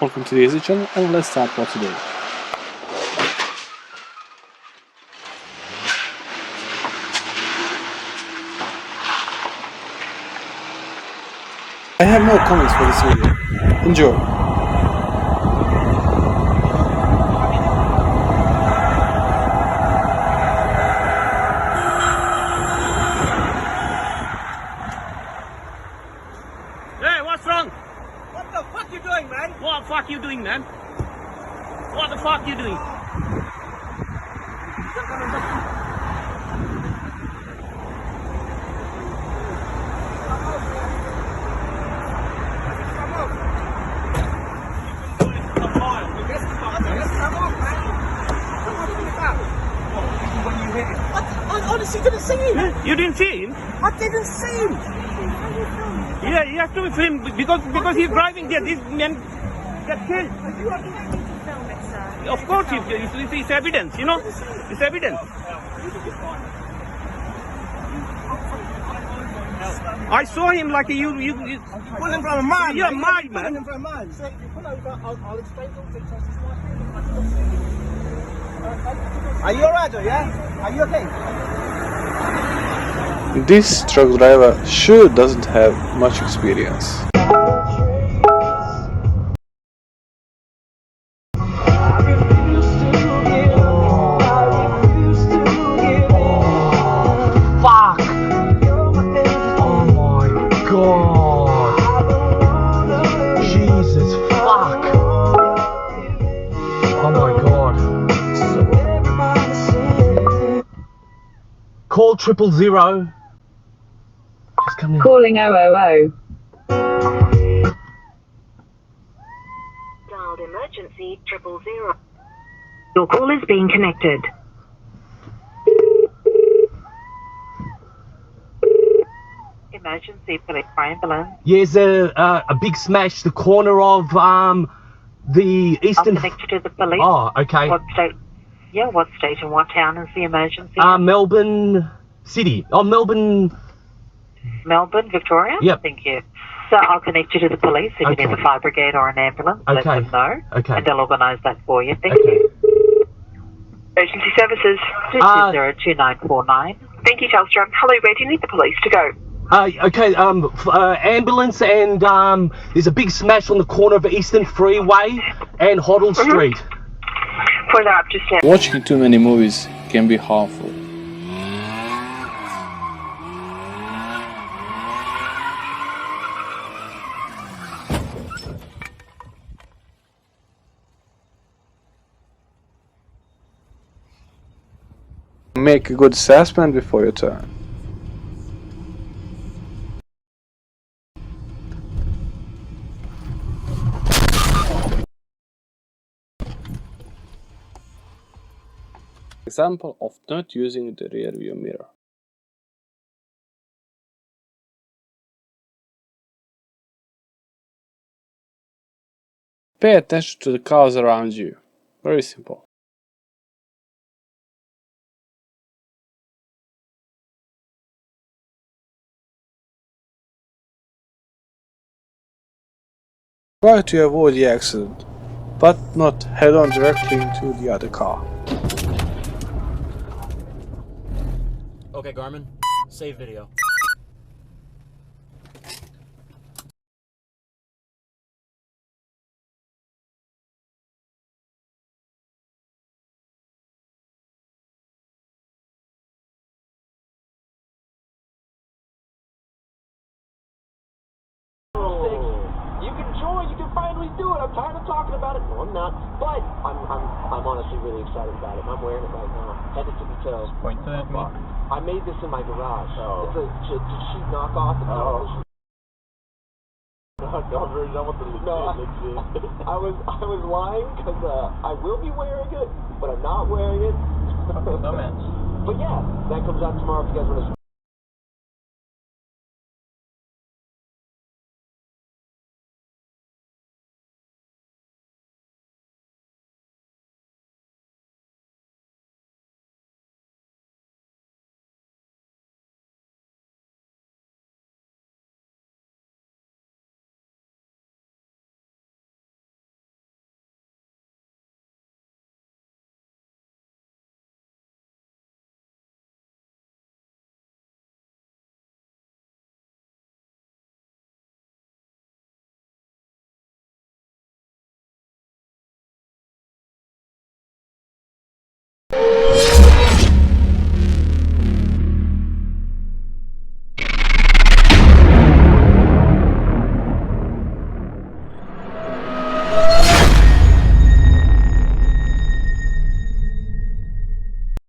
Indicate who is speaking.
Speaker 1: Welcome to the Easy channel and let's start for today. I have no comments for this video. Enjoy.
Speaker 2: Hey, what's wrong?
Speaker 3: What the fuck you doing, man?
Speaker 2: What the fuck you doing, man? What the fuck you doing?
Speaker 3: I honestly didn't see him.
Speaker 2: You didn't see him?
Speaker 3: I didn't see him.
Speaker 2: Yeah, you have to film because he's driving there. This man get killed.
Speaker 4: You don't need to film it, sir.
Speaker 2: Of course, it's evidence. You know, it's evidence. I saw him like you
Speaker 3: Pull him from a man.
Speaker 2: You're mad,
Speaker 3: Pull
Speaker 2: man.
Speaker 3: him from a man. So you pull over. I'll explain all the details. Are you alright, yeah? Are you okay?
Speaker 1: This truck driver sure doesn't have much experience.
Speaker 5: Fuck! Oh my god! Jesus fuck! Oh my god! Call 000. Just come in.
Speaker 4: Calling 000.
Speaker 6: Dialed emergency 000. Your call is being connected. Emergency police ambulance.
Speaker 5: Yeah, there's a big smash the corner of the
Speaker 6: I'll
Speaker 5: eastern.
Speaker 6: connect you to the police.
Speaker 5: Oh, okay.
Speaker 6: What state? Yeah, what state and what town is the emergency?
Speaker 5: Melbourne City. Oh, Melbourne.
Speaker 6: Melbourne, Victoria?
Speaker 5: Yep.
Speaker 6: Thank you. So I'll connect you to the police if
Speaker 5: Okay.
Speaker 6: you need the fire brigade or an ambulance. Let
Speaker 5: Okay.
Speaker 6: them know.
Speaker 5: Okay.
Speaker 6: And they'll organise that for you. Thank
Speaker 5: Okay.
Speaker 6: you. Emergency services 2202949. Thank you, Telstra. Hello, where do you need the police to go?
Speaker 5: Okay, ambulance and there's a big smash on the corner of Eastern Freeway and Hoddle Street.
Speaker 6: Pull up, just stand.
Speaker 1: Watching too many movies can be harmful. Make a good assessment before you turn. Example of not using the rear view mirror. Pay attention to the cars around you. Very simple. Try to avoid the accident, but not head on directly into the other car.
Speaker 7: Okay, Garmin, save video.
Speaker 8: You can finally do it. I'm tired of talking about it. No, I'm not. But I'm honestly really excited about it. I'm wearing it right now. Headed to the toe.
Speaker 7: Point to me.
Speaker 8: I made this in my garage.
Speaker 7: Oh.
Speaker 8: It's a cheap knockoff.
Speaker 7: Oh.
Speaker 8: No, very done with the I was lying because I will be wearing it, but I'm not wearing it.
Speaker 7: No man.
Speaker 8: But yeah, that comes out tomorrow if you guys want to.